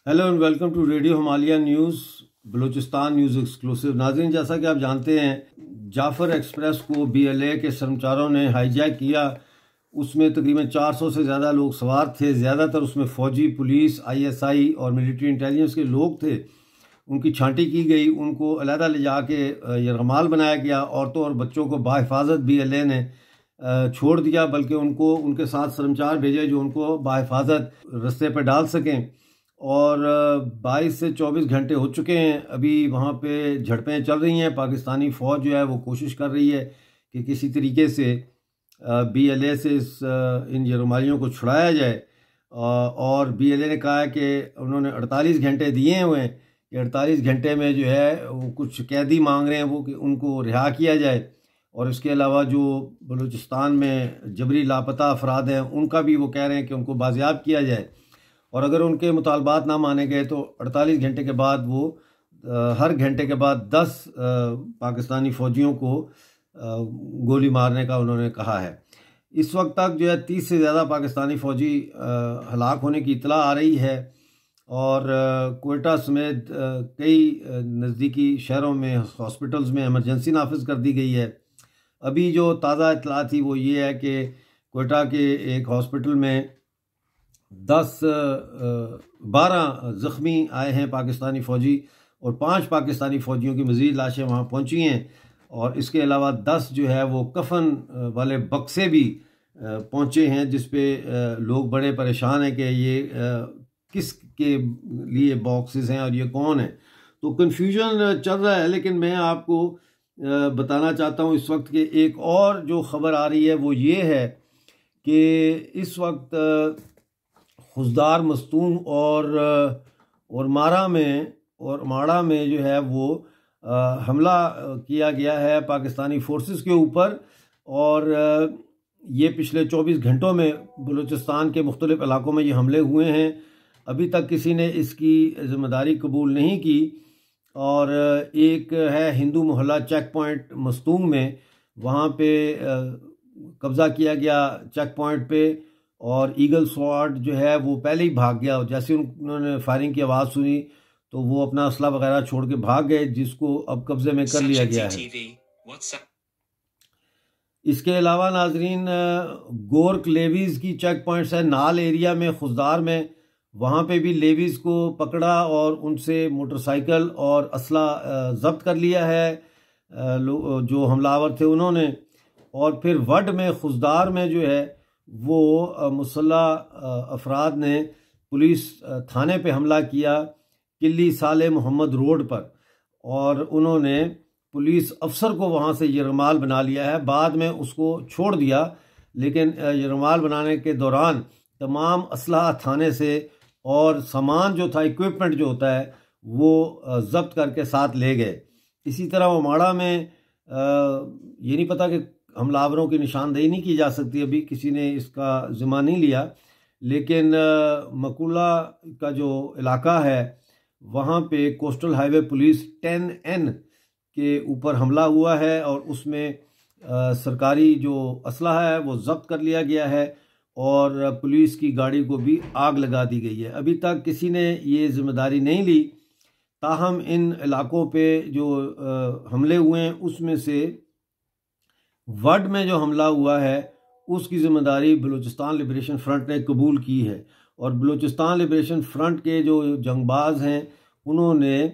Hello and welcome to radio Himalaya news Balochistan news exclusive. नाज़रीन, जैसा कि आप जानते हैं, जाफर एक्सप्रेस को BLA के कर्मचारियों ने हाईजैक किया। उसमें तकरीबन 400 से ज़्यादा लोग सवार थे। ज़्यादातर उसमें फ़ौजी, पुलिस, ISI और मिलिट्री इंटेलिजेंस के लोग थे। उनकी छांटी की गई, उनको अलहदा ले जाके यरगमाल बनाया गया। औरतों और बच्चों को बाहिफाजत BLA ने छोड़ दिया, बल्कि उनको उनके साथ कर्मचारी भेजे जो उनको बाहिफाजत रास्ते पर डाल सकें। और 22 से 24 घंटे हो चुके हैं, अभी वहाँ पे झड़पें चल रही हैं। पाकिस्तानी फ़ौज जो है वो कोशिश कर रही है कि किसी तरीके से BLA से इन यरगमालियों को छुड़ाया जाए। और BLA ने कहा है कि उन्होंने 48 घंटे दिए हुए हैं कि 48 घंटे में जो है वो कुछ कैदी मांग रहे हैं वो कि उनको रिहा किया जाए। और इसके अलावा जो बलूचिस्तान में जबरी लापता अफराद हैं उनका भी वो कह रहे हैं कि उनको बाजियाब किया जाए। और अगर उनके मुतालबात ना माने गए तो 48 घंटे के बाद वो हर घंटे के बाद 10 पाकिस्तानी फ़ौजियों को गोली मारने का उन्होंने कहा है। इस वक्त तक जो है 30 से ज़्यादा पाकिस्तानी फ़ौजी हलाक होने की इतला आ रही है। और कोयटा समेत कई नज़दीकी शहरों में हॉस्पिटल्स में इमरजेंसी नाफिज कर दी गई है। अभी जो ताज़ा इतला थी वो ये है कि कोयटा के एक हॉस्पिटल में 12 ज़ख्मी आए हैं पाकिस्तानी फ़ौजी, और 5 पाकिस्तानी फ़ौजियों की मज़ीद लाशें वहाँ पहुँची हैं। और इसके अलावा 10 जो है वो कफन वाले बक्से भी पहुँचे हैं, जिस पे लोग बड़े परेशान हैं कि ये किस के लिए बॉक्सेस हैं और ये कौन है। तो कन्फ्यूजन चल रहा है। लेकिन मैं आपको बताना चाहता हूँ इस वक्त के एक और जो ख़बर आ रही है वो ये है कि इस वक्त खुजदार, मस्तूम और माड़ा में जो है वो हमला किया गया है पाकिस्तानी फोर्सेस के ऊपर। और ये पिछले 24 घंटों में बलूचिस्तान के मुख्तलिफ इलाकों में ये हमले हुए हैं। अभी तक किसी ने इसकी ज़िम्मेदारी कबूल नहीं की। और एक है हिंदू मोहल्ला चेक पॉइंट मस्तूम में, वहाँ पे कब्ज़ा किया गया चेक पॉइंट पे। और ईगल स्वाड जो है वो पहले ही भाग गया। जैसे उन्होंने फायरिंग की आवाज़ सुनी तो वो अपना असला वगैरह छोड़ के भाग गए, जिसको अब कब्जे में कर लिया गया है। इसके अलावा नाजरीन, गोरक लेवीज की चेक पॉइंट्स है नाल एरिया में, खुजदार में, वहाँ पे भी लेवीज को पकड़ा और उनसे मोटरसाइकिल और असला जब्त कर लिया है जो हमलावर थे उन्होंने। और फिर वड में, खुजदार में जो है वो मुसल्लह अफराद ने पुलिस थाने पे हमला किया किली साले मोहम्मद रोड पर, और उन्होंने पुलिस अफसर को वहाँ से यरगमाल बना लिया है। बाद में उसको छोड़ दिया, लेकिन यरगमाल बनाने के दौरान तमाम असलहा थाने से और सामान जो था, इक्विपमेंट जो होता है, वो जब्त करके साथ ले गए। इसी तरह वो माड़ा में ये नहीं पता कि हमलावरों की निशानदेही नहीं की जा सकती, अभी किसी ने इसका ज़िम्मा नहीं लिया। लेकिन मकुला का जो इलाका है वहाँ पे कोस्टल हाईवे पुलिस 10N के ऊपर हमला हुआ है, और उसमें सरकारी जो असलहा है वो जब्त कर लिया गया है, और पुलिस की गाड़ी को भी आग लगा दी गई है। अभी तक किसी ने ये जिम्मेदारी नहीं ली। ताहम इन इलाकों पे जो हमले हुए हैं उसमें से वड में जो हमला हुआ है उसकी ज़िम्मेदारी बलूचिस्तान लिबरेशन फ्रंट ने कबूल की है। और बलूचिस्तान लिबरेशन फ्रंट के जो जंगबाज हैं उन्होंने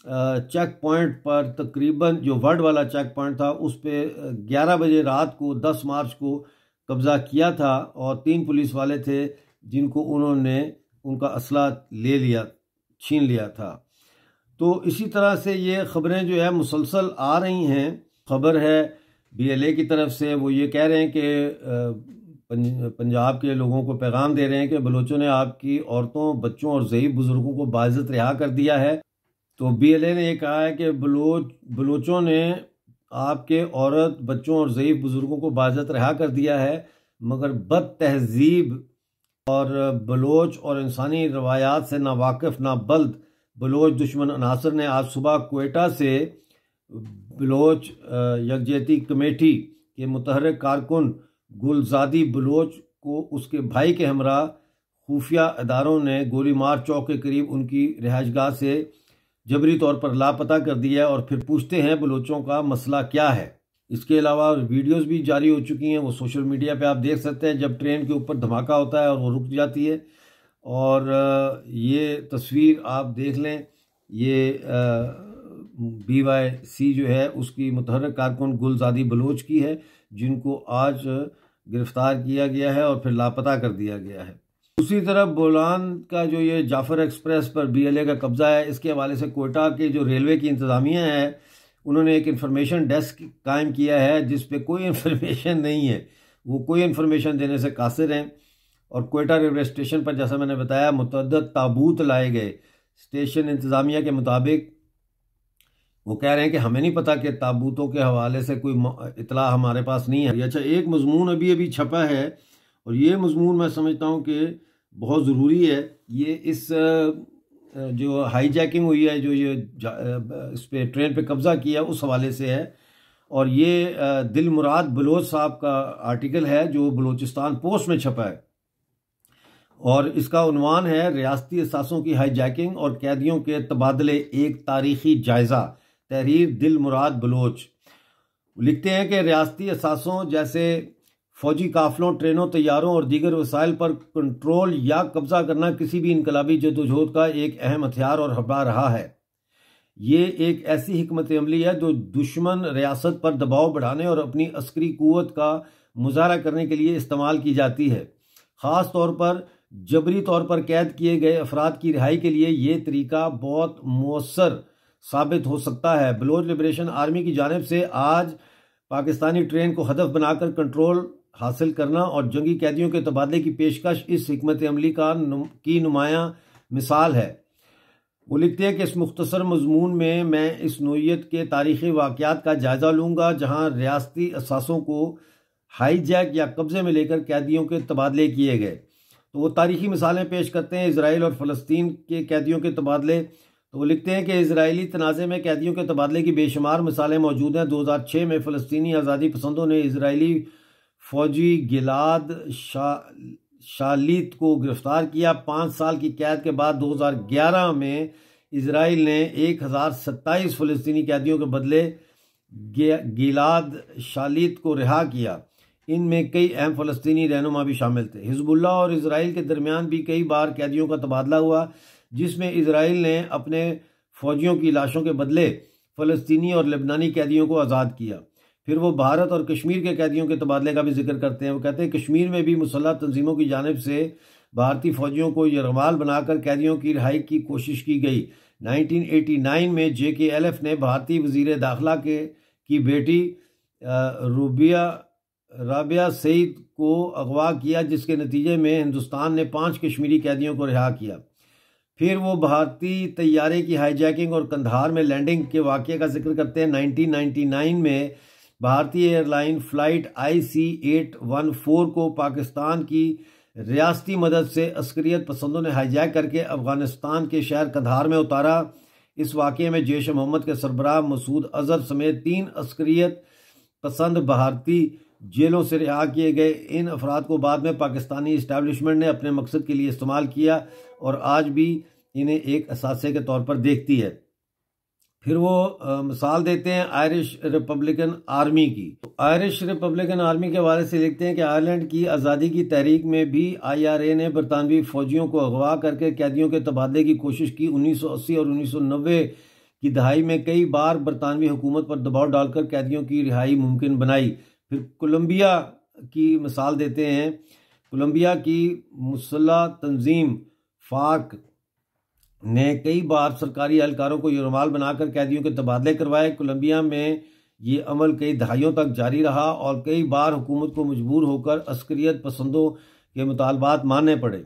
चेक पॉइंट पर, तकरीबन जो वड वाला चेक पॉइंट था उस पर 11 बजे रात को 10 मार्च को कब्ज़ा किया था, और 3 पुलिस वाले थे जिनको उन्होंने उनका असला ले लिया, छीन लिया था। तो इसी तरह से ये ख़बरें जो है मुसलसल आ रही हैं। ख़बर है BLA की तरफ से, वो ये कह रहे हैं कि पंजाब के लोगों को पैगाम दे रहे हैं कि बलोचों ने आपकी औरतों, बच्चों और ज़ईफ़ बुज़ुर्गों को बाइज़्ज़त रिहा कर दिया है। तो BLA ने ये कहा है कि बलोचों ने आपके औरत, बच्चों और ज़ईफ़ बुज़ुर्गों को बाइज़्ज़त रिहा कर दिया है, मगर बद तहज़ीब और बलोच और इंसानी रवायात से नावाकिफ़, नाबल्द बलोच दुश्मन अनासर ने आज सुबह कोयटा से बलोच यकजहती कमेटी के मुतहर्रिक कारकुन गुलजादी बलोच को उसके भाई के हमरा खुफिया इदारों ने गोली मार चौक के करीब उनकी रिहाइशगाह से जबरी तौर पर लापता कर दिया है और फिर पूछते हैं बलोचों का मसला क्या है। इसके अलावा वीडियोस भी जारी हो चुकी हैं, वो सोशल मीडिया पे आप देख सकते हैं, जब ट्रेन के ऊपर धमाका होता है और वो रुक जाती है। और ये तस्वीर आप देख लें, ये BYC जो है उसकी मुतहर्रिक कारकुन गुलजादी बलोच की है, जिनको आज गिरफ्तार किया गया है और फिर लापता कर दिया गया है। दूसरी तरफ बोलान का जो ये जाफर एक्सप्रेस पर BLA का कब्जा है, इसके हवाले से कोयटा के जो रेलवे की इंतज़ामिया है उन्होंने एक इन्फॉर्मेशन डेस्क कायम किया है जिस पे कोई इन्फॉर्मेशन नहीं है, वो कोई इन्फॉर्मेशन देने से कासिर हैं। और कोयटा रेलवे स्टेशन पर जैसा मैंने बताया मुतअद्दिद ताबूत लाए गए। स्टेशन इंतज़ामिया के मुताबिक वो कह रहे हैं कि हमें नहीं पता कि ताबूतों के हवाले से कोई इतला हमारे पास नहीं है। अच्छा, एक मजमून अभी छपा है और ये मजमून मैं समझता हूँ कि बहुत ज़रूरी है। ये इस जो हाईजैकिंग हुई है, जो ये इस पे ट्रेन पे कब्ज़ा किया उस हवाले से है। और ये दिलमुराद बलोच साहब का आर्टिकल है जो बलूचिस्तान पोस्ट में छपा है और इसका उन्वान है रियासती असासों की हाईजैकिंग और कैदियों के तबादले एक तारीखी जायज़ा, तहरीर दिलमुराद बलोच। लिखते हैं कि रियासती असासों जैसे फौजी काफलों, ट्रेनों, तैयारों और दीगर वसाइल पर कंट्रोल या कब्जा करना किसी भी इनकलाबी जदोजहद का एक अहम हथियार और हबा रहा है। ये एक ऐसी हिकमत अमली है जो दुश्मन रियासत पर दबाव बढ़ाने और अपनी अस्करी कुव्वत का मुजाहरा करने के लिए इस्तेमाल की जाती है। ख़ास तौर पर जबरी तौर पर कैद किए गए अफराद की रिहाई के लिए ये तरीका बहुत मौसर साबित हो सकता है। बलोच लिबरेशन आर्मी की जानिब से आज पाकिस्तानी ट्रेन को हदफ बनाकर कंट्रोल हासिल करना और जंगी कैदियों के तबादले की पेशकश इस हिकमत अमली की नुमायां मिसाल है। वो लिखते हैं कि इस मुख्तसर मजमून में मैं इस नोयत के तारीख़ी वाक़यात का जायज़ा लूँगा जहाँ रियासती असासों को हाईजैक या कब्ज़े में लेकर कैदियों के तबादले किए गए। तो वो तारीख़ी मिसालें पेश करते हैं इसराइल और फ़लस्तीन के कैदियों के तबादले। तो वो लिखते हैं कि इजरायली तनाज़े में कैदियों के तबादले की बेशुमार मिसालें मौजूद हैं। 2006 में फ़लस्तीनी आज़ादी पसंदों ने इसराइली फ़ौजी गिलाद शालित को गिरफ्तार किया। 5 साल की कैद के बाद 2011 में इसराइल ने 1027 फ़लस्तीनी कैदियों के बदले गिलाद शालित को रिहा किया। इनमें कई अहम फ़लस्तीनी रहनुमा भी शामिल थे। हिजबुल्लाह और इसराइल के दरमियान भी कई बार कैदियों का तबादला हुआ, जिसमें इसराइल ने अपने फ़ौजियों की लाशों के बदले फ़लस्तीनी और लेबनानी कैदियों को आज़ाद किया। फिर वो भारत और कश्मीर के कैदियों के तबादले का भी जिक्र करते हैं। वो कहते हैं कश्मीर में भी मुसल्लह तंजीमों की जानिब से भारतीय फ़ौजियों को यरगमाल बनाकर कैदियों की रिहाई की कोशिश की गई। 1989 में JKLF ने भारतीय वज़ीर दाखिला की बेटी राबिया सईद को अगवा किया, जिसके नतीजे में हिंदुस्तान ने 5 कश्मीरी कैदियों को रिहा किया। फिर वो भारतीय तैयारे की हाईजैकिंग और कंधार में लैंडिंग के वाक़े का जिक्र करते हैं। 1999 में भारतीय एयरलाइन फ़्लाइट IC814 को पाकिस्तान की रियासती मदद से अस्करियत पसंदों ने हाईजैक करके अफ़गानिस्तान के शहर कंधार में उतारा। इस वाक़े में जैश मोहम्मद के सरबराह मसूद अज़हर समेत 3 अस्करियत पसंद भारतीय जेलों से रिहा किए गए। इन अफराद को बाद में पाकिस्तानी इस्टेब्लिशमेंट ने अपने मकसद के लिए इस्तेमाल किया और आज भी इन्हें एक असासे के तौर पर देखती है। फिर वो मिसाल देते हैं आयरिश रिपब्लिकन आर्मी की। आयरिश रिपब्लिकन आर्मी के हवाले से लिखते हैं कि आयरलैंड की आज़ादी की तहरीक में भी IRA ने बरतानवी फ़ौजियों को अगवा करके कैदियों के तबादले की कोशिश की। 1980 और 1990 की दहाई में कई बार बरतानवी हुकूमत पर दबाव डालकर कैदियों की रिहाई मुमकिन बनाई। फिर कोलंबिया की मिसाल देते हैं। कोलंबिया की मुसल्लह तंजीम FARC ने कई बार सरकारी एहलकारों को यरगमाल बनाकर कैदियों के तबादले करवाए। कोलंबिया में ये अमल कई दहाइयों तक जारी रहा और कई बार हुकूमत को मजबूर होकर अस्करियत पसंदों के मुतालबात मानने पड़े।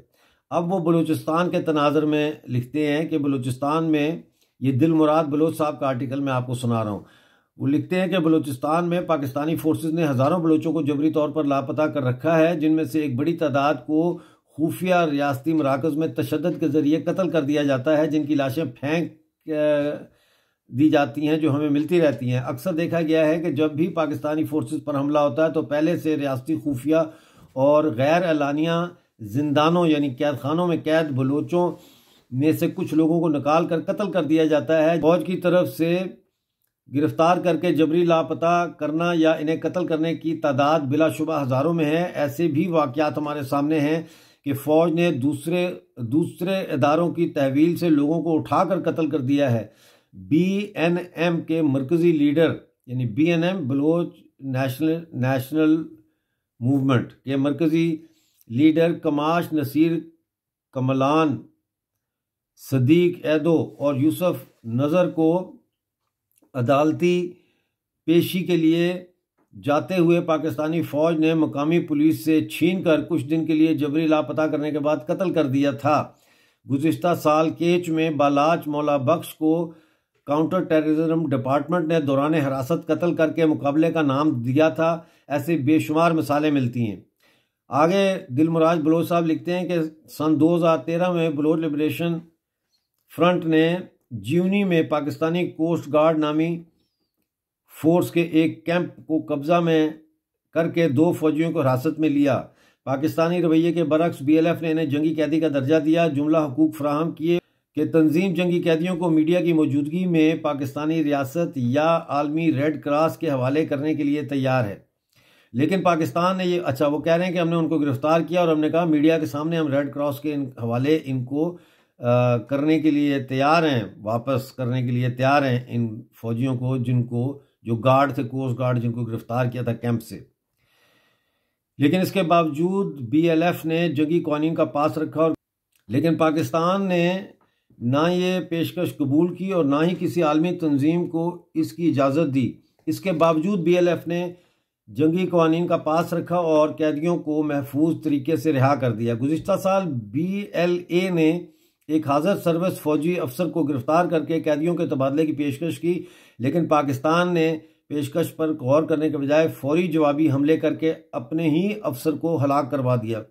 अब वो बलूचिस्तान के तनाज़र में लिखते हैं कि बलूचिस्तान में ये दिलमुराद बलोच साहब का आर्टिकल मैं आपको सुना रहा हूँ। वो लिखते हैं कि बलूचिस्तान में पाकिस्तानी फोर्सेस ने हज़ारों बलोचों को जबरी तौर पर लापता कर रखा है, जिनमें से एक बड़ी तादाद को खुफिया रियासती मराकज़ में तशद्दुद के ज़रिए कत्ल कर दिया जाता है, जिनकी लाशें फेंक दी जाती हैं जो हमें मिलती रहती हैं। अक्सर देखा गया है कि जब भी पाकिस्तानी फोर्सेस पर हमला होता है तो पहले से रियासती खुफिया और गैर एलानिया जिंदानों यानी कैद खानों में कैद बलोचों में से कुछ लोगों को निकाल कर कत्ल कर दिया जाता है। फौज की तरफ से गिरफ्तार करके जबरी लापता करना या इन्हें कत्ल करने की तादाद बिलाशुबा हज़ारों में है। ऐसे भी वाक़यात हमारे सामने हैं कि फ़ौज ने दूसरे इदारों की तहवील से लोगों को उठाकर कत्ल कर दिया है। BNM के मरकज़ी लीडर यानी BNM बलोच नेशनल मूवमेंट के मरकज़ी लीडर कमाश नसीर, कमलान, सदीक एदो और यूसुफ नज़र को अदालती पेशी के लिए जाते हुए पाकिस्तानी फ़ौज ने मकामी पुलिस से छीनकर कुछ दिन के लिए जबरी लापता करने के बाद कत्ल कर दिया था। गुज़िश्ता साल केच में बालाच मौला बख्श को काउंटर टेररिज्म डिपार्टमेंट ने दौरान हिरासत कत्ल करके मुकाबले का नाम दिया था। ऐसे बेशुमार मिसालें मिलती हैं। आगे दिलमुराद बलोच साहब लिखते हैं कि सन 2013 में बलोच लिबरेशन फ्रंट ने जीवनी में पाकिस्तानी कोस्ट गार्ड नामी फोर्स के एक कैंप को कब्जा में करके 2 फौजियों को हिरासत में लिया। पाकिस्तानी रवैये के बरक्स BLF ने इन्हें जंगी कैदी का दर्जा दिया। जुमला हुकूक फराहम किए कि तंजीम जंगी कैदियों को मीडिया की मौजूदगी में पाकिस्तानी रियासत या आलमी रेड क्रॉस के हवाले करने के लिए तैयार है। लेकिन पाकिस्तान ने ये वो कह रहे हैं कि हमने उनको गिरफ्तार किया और हमने कहा मीडिया के सामने हम रेड क्रॉस के हवाले इनको करने के लिए तैयार हैं, वापस करने के लिए तैयार हैं इन फौजियों को जो गार्ड थे, कोस्ट गार्ड जिनको गिरफ्तार किया था कैंप से। लेकिन इसके बावजूद BLF ने जंगी कवानीन का पास रखा लेकिन पाकिस्तान ने ना ये पेशकश कबूल की और ना ही किसी आलमी तंजीम को इसकी इजाज़त दी। इसके बावजूद BLF ने जंगी कवानीन का पास रखा और कैदियों को महफूज तरीके से रिहा कर दिया। गुज़िश्ता साल BLA ने एक हाज़र सर्विस फौजी अफसर को गिरफ्तार करके कैदियों के तबादले की पेशकश की, लेकिन पाकिस्तान ने पेशकश पर गौर करने के बजाय फौरी जवाबी हमले करके अपने ही अफसर को हलाक करवा दिया।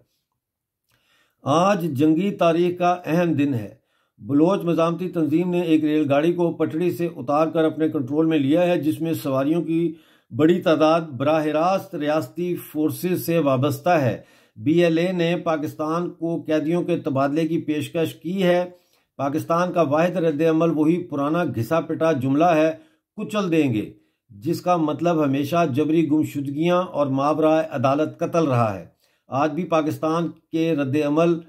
आज जंगी तारीख का अहम दिन है। बलोच मज़ामती तंजीम ने एक रेलगाड़ी को पटड़ी से उतार कर अपने कंट्रोल में लिया है, जिसमें सवारियों की बड़ी तादाद बराह रास्त रियासती फोर्सेस से वाबस्ता है। BLA ने पाकिस्तान को कैदियों के तबादले की पेशकश की है। पाकिस्तान का वाहिद रद्द-ए-अमल वही पुराना घिसा पिटा जुमला है, कुचल देंगे, जिसका मतलब हमेशा जबरी गुमशुदगियां और मावराए अदालत कत्ल रहा है। आज भी पाकिस्तान के रद्द-ए-अमल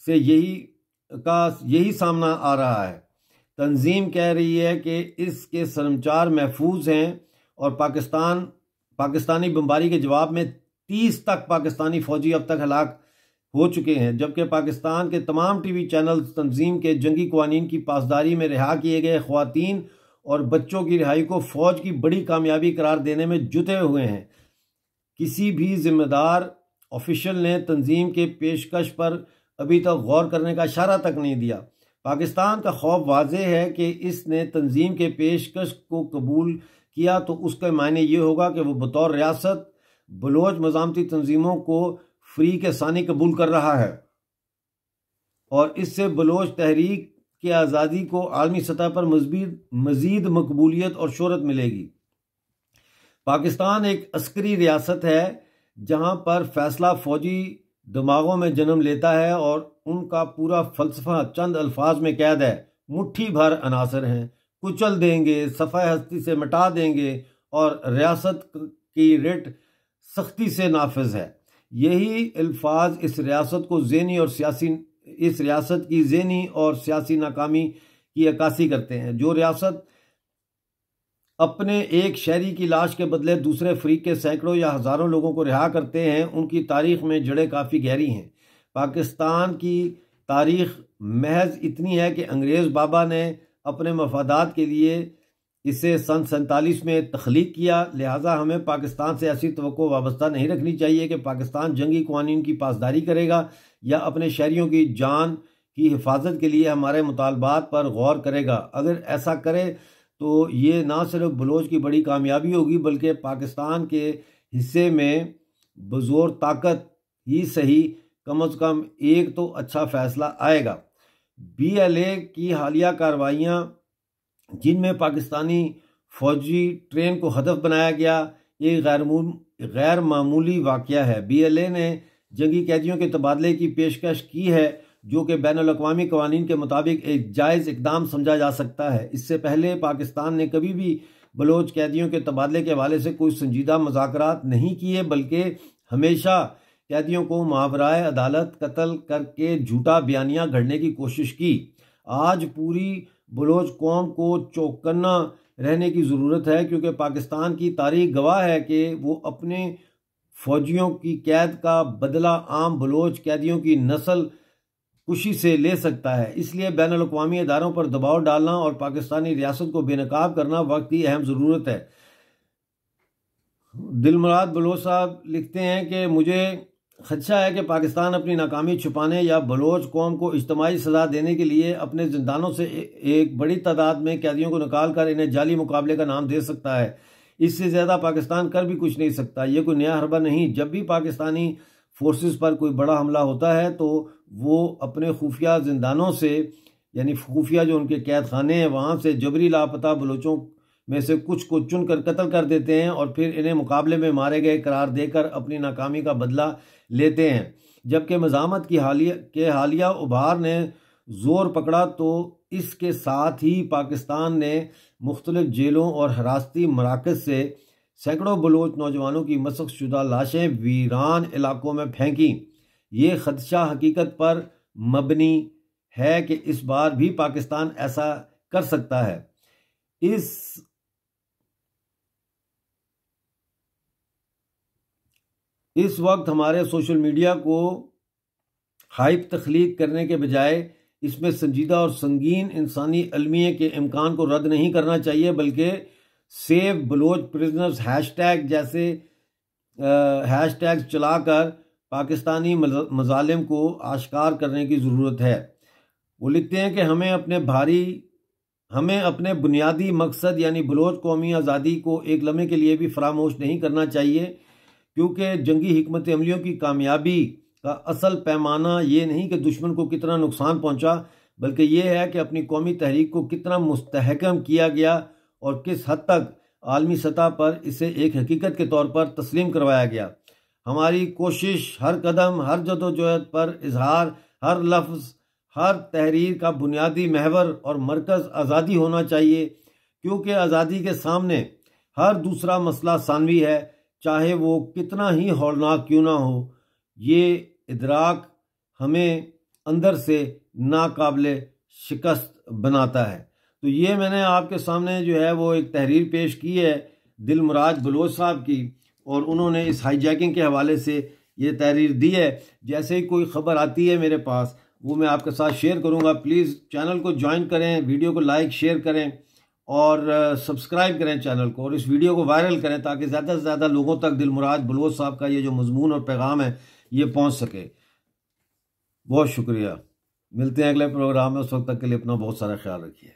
से यही सामना आ रहा है। तंजीम कह रही है कि इसके सरमचार महफूज हैं और पाकिस्तानी बमबारी के जवाब में 30 तक पाकिस्तानी फौजी अब तक हलाक हो चुके हैं, जबकि पाकिस्तान के तमाम TV चैनल तंजीम के जंगी कवानीन की पासदारी में रिहा किए गए ख्वातीन और बच्चों की रिहाई को फौज की बड़ी कामयाबी करार देने में जुटे हुए हैं। किसी भी जिम्मेदार ऑफिशियल ने तंजीम के पेशकश पर अभी तक गौर करने का इशारा तक नहीं दिया। पाकिस्तान का खौफ वाज़ेह है कि इसने तंजीम के पेशकश को कबूल किया तो उसका मायने ये होगा कि वो बतौर रियासत बलोच मज़ामती तंजीमों को फ्री के सानी कबूल कर रहा है और इससे बलोच तहरीक की आज़ादी को आलमी सतह पर मज़ीद मकबूलियत और शोहरत मिलेगी। पाकिस्तान एक अस्करी रियासत है जहां पर फैसला फौजी दिमागों में जन्म लेता है और उनका पूरा फलसफा चंद अल्फाज में कैद है। मुट्ठी भर अनासर हैं, कुचल देंगे, सफ़ा हस्ती से मिटा देंगे और रियासत की रिट सख्ती से नाफिज है। यही अल्फाज इस रियासत की ज़हनी और सियासी नाकामी की अक्कासी करते हैं। जो रियासत अपने एक शहरी की लाश के बदले दूसरे फरीक के सैकड़ों या हज़ारों लोगों को रिहा करते हैं, उनकी तारीख में जड़ें काफ़ी गहरी हैं। पाकिस्तान की तारीख महज इतनी है कि अंग्रेज़ बाबा ने अपने मफादात के लिए इसे सन 47 में तख्लीक किया। लिहाजा हमें पाकिस्तान से ऐसी तवक्को वाबस्ता नहीं रखनी चाहिए कि पाकिस्तान जंगी कवानीन की पासदारी करेगा या अपने शहरियों की जान की हिफाजत के लिए हमारे मुतालबात पर गौर करेगा। अगर ऐसा करे तो ये ना सिर्फ बलोच की बड़ी कामयाबी होगी बल्कि पाकिस्तान के हिस्से में बज़ोर ताकत ही सही कम अज़ कम एक तो अच्छा फ़ैसला आएगा। BLA की हालिया कार्रवाइयाँ जिनमें पाकिस्तानी फौजी ट्रेन को हदफ बनाया गया, ये गैर मामूली वाक़या है। BLA ने जंगी कैदियों के तबादले की पेशकश की है, जो कि बैनुल-अक़वामी क़वानीन के मुताबिक एक जायज़ इक़दाम समझा जा सकता है। इससे पहले पाकिस्तान ने कभी भी बलोच कैदियों के तबादले के हवाले से कोई संजीदा मुज़ाकरात नहीं किए, बल्कि हमेशा कैदियों को मावराए अदालत कत्ल करके झूठा बयानिया घड़ने की कोशिश की। आज पूरी बलोच कौम को चौकन्ना रहने की ज़रूरत है, क्योंकि पाकिस्तान की तारीख गवाह है कि वो अपने फ़ौजियों की कैद का बदला आम बलोच कैदियों की नस्ल कुशी से ले सकता है। इसलिए बैनुल-अक़वामी इदारों पर दबाव डालना और पाकिस्तानी रियासत को बेनकाब करना वक्त की अहम ज़रूरत है। दिलमुराद बलोच साहब लिखते हैं कि मुझे खदशा है कि पाकिस्तान अपनी नाकामी छुपाने या बलोच कौम को इज्तिमाई सज़ा देने के लिए अपने ज़िंदानों से एक बड़ी तादाद में कैदियों को निकाल कर इन्हें जाली मुकाबले का नाम दे सकता है। इससे ज़्यादा पाकिस्तान कर भी कुछ नहीं सकता। ये कोई नया हरबा नहीं। जब भी पाकिस्तानी फोर्सेस पर कोई बड़ा हमला होता है तो वो अपने खुफिया ज़िंदानों से, यानी खुफिया जो उनके कैद खाने हैं, वहाँ से जबरी लापता बलोचों में से कुछ को चुन कर कत्ल कर देते हैं और फिर इन्हें मुकाबले में मारे गए करार देकर अपनी नाकामी का बदला लेते हैं। जबकि मज़ामत की हालिया उभार ने ज़ोर पकड़ा तो इसके साथ ही पाकिस्तान ने मुख्तलिफ जेलों और हिरासती मराकज़ से सैकड़ों बलोच नौजवानों की मसख शुदा लाशें वीरान इलाकों में फेंकी। ये खदशा हकीकत पर मबनी है कि इस बार भी पाकिस्तान ऐसा कर सकता है। इस वक्त हमारे सोशल मीडिया को हाइप तख्लीक करने के बजाय इसमें संजीदा और संगीन इंसानी अलमिये के इम्कान को रद्द नहीं करना चाहिए, बल्कि सेव बलोच प्रिजनर्स हैशटैग जैसे हैशटैग चलाकर पाकिस्तानी मजालिम को आश्कार करने की ज़रूरत है। वो लिखते हैं कि हमें अपने बुनियादी मकसद यानी बलोच कौमी आज़ादी को एक लम्हे के लिए भी फरामोश नहीं करना चाहिए, क्योंकि जंगी हिकमत अमलियों की कामयाबी का असल पैमाना ये नहीं कि दुश्मन को कितना नुकसान पहुंचा, बल्कि ये है कि अपनी कौमी तहरीक को कितना मुस्तहकम किया गया और किस हद तक आलमी सतह पर इसे एक हकीकत के तौर पर तस्लीम करवाया गया। हमारी कोशिश, हर कदम, हर जदोजहद पर इजहार, हर लफ्ज़, हर तहरीर का बुनियादी महवर और मरकज़ आज़ादी होना चाहिए, क्योंकि आज़ादी के सामने हर दूसरा मसला सानवी है, चाहे वो कितना ही हौलनाक क्यों ना हो। ये इदराक हमें अंदर से नाकाबिले शिकस्त बनाता है। तो ये मैंने आपके सामने जो है वो एक तहरीर पेश की है दिलमुराद बलोच साहब की, और उन्होंने इस हाईजैकिंग के हवाले से ये तहरीर दी है। जैसे ही कोई ख़बर आती है मेरे पास वो मैं आपके साथ शेयर करूँगा। प्लीज़ चैनल को ज्वाइन करें, वीडियो को लाइक शेयर करें और सब्सक्राइब करें चैनल को, और इस वीडियो को वायरल करें ताकि ज़्यादा से ज़्यादा लोगों तक दिलमुराद बलोच साहब का ये जो मजमून और पैगाम है ये पहुँच सके। बहुत शुक्रिया। मिलते हैं अगले प्रोग्राम में। उस वक्त तक के लिए अपना बहुत सारा ख्याल रखिए।